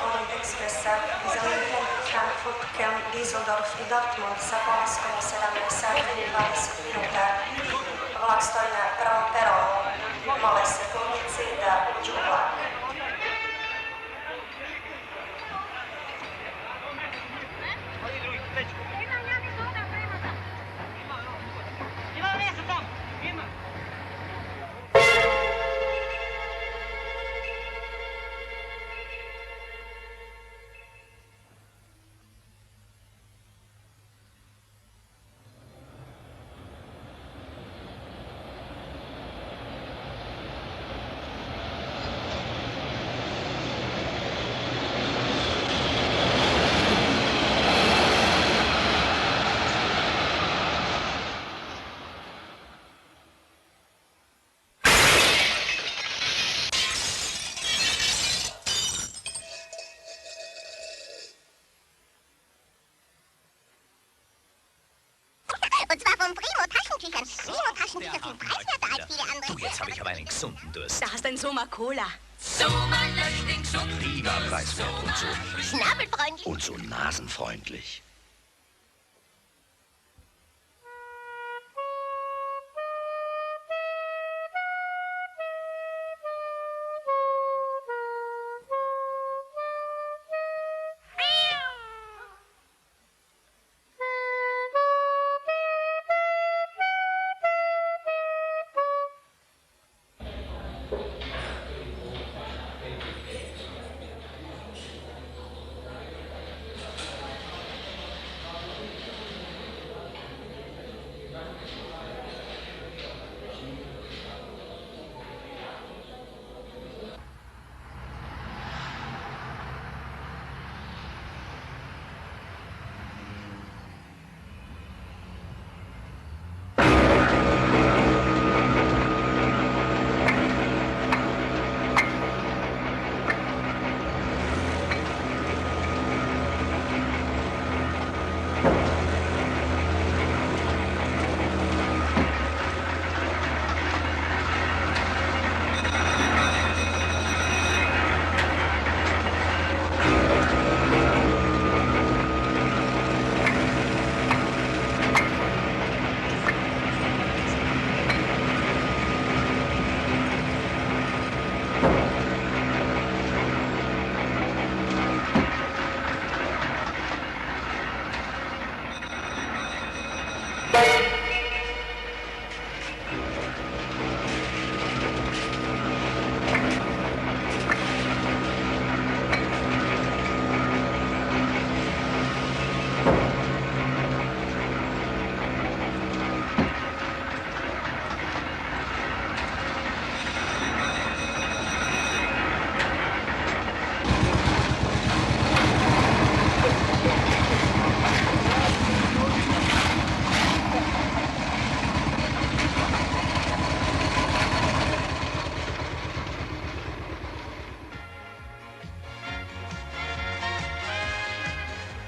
onih ekspresa za München, Frankfurt, Köln, Düsseldorf i Dortmund sa polaskom u 17 sati i 20 minuta. Vlak stoji na prvom peronu. Mole se putnici da uđu u vlak. Und zwar von Primo-Taschentüchern. Primo-Taschentücher sind preiswerter als viele andere. Du, jetzt habe ich aber einen gesunden Durst. Da hast du ein Soma-Cola. Prima preiswert und so. Schnabelfreundlich. Und so nasenfreundlich.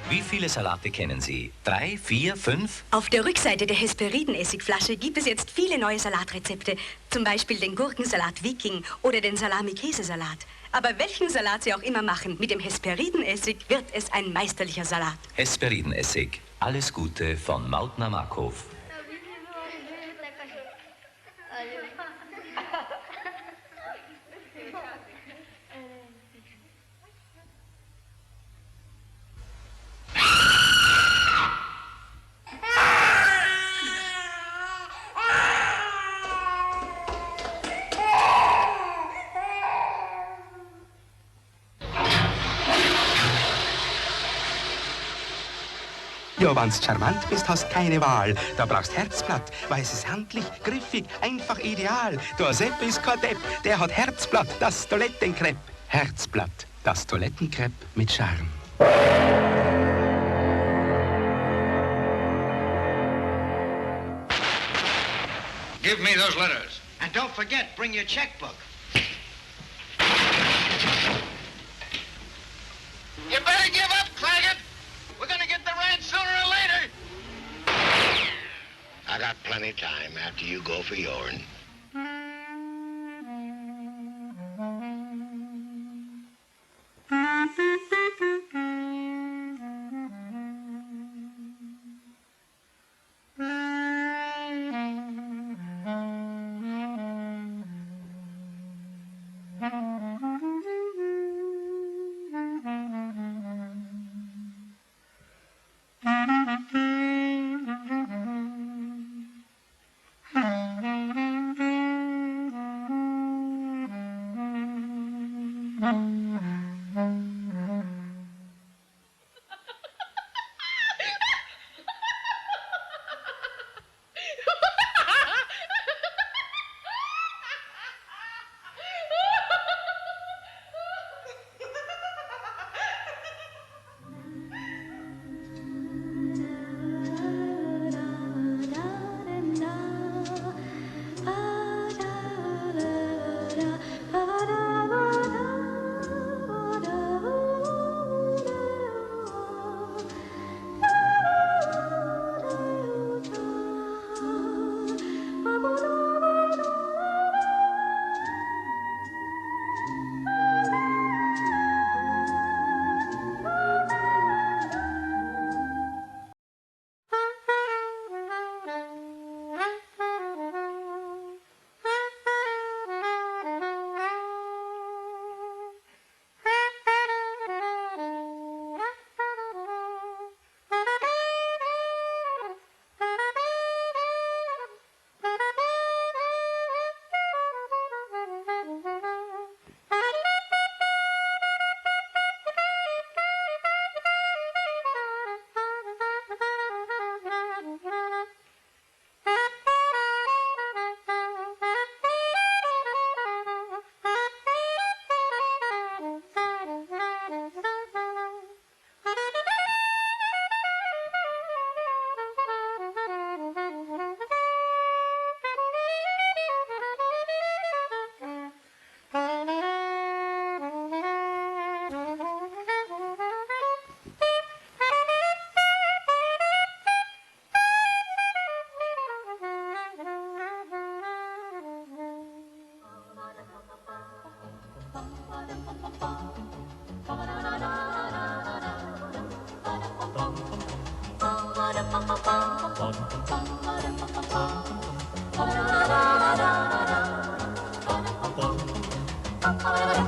Wie viele Salate kennen Sie? 3, 4, 5? Auf der Rückseite der Hesperidenessigflasche gibt es jetzt viele neue Salatrezepte. Zum Beispiel den Gurkensalat Viking oder den Salami-Käsesalat. Aber welchen Salat Sie auch immer machen, mit dem Hesperidenessig wird es ein meisterlicher Salat. Hesperidenessig. Alles Gute von Mautner Markhof. Ja, wenn's charmant bist, hast keine Wahl. Da brauchst Herzblatt, weißes handlich, griffig, einfach ideal. Der Sepp ist kein Depp, der hat Herzblatt, das Toilettenkrepp. Herzblatt, das Toilettenkrepp mit Charme. Give me those letters. And don't forget, bring your checkbook. You better give up, Claggett. We're gonna get the ranch sooner or later. I got plenty of time after you go for yourn. Mm-hmm.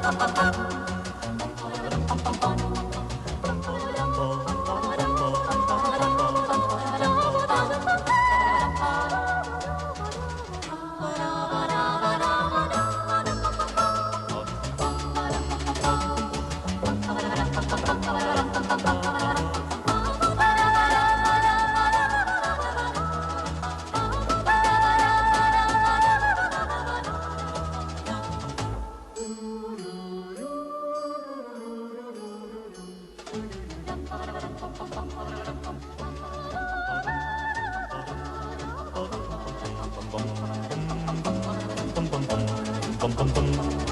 Bum bum bum.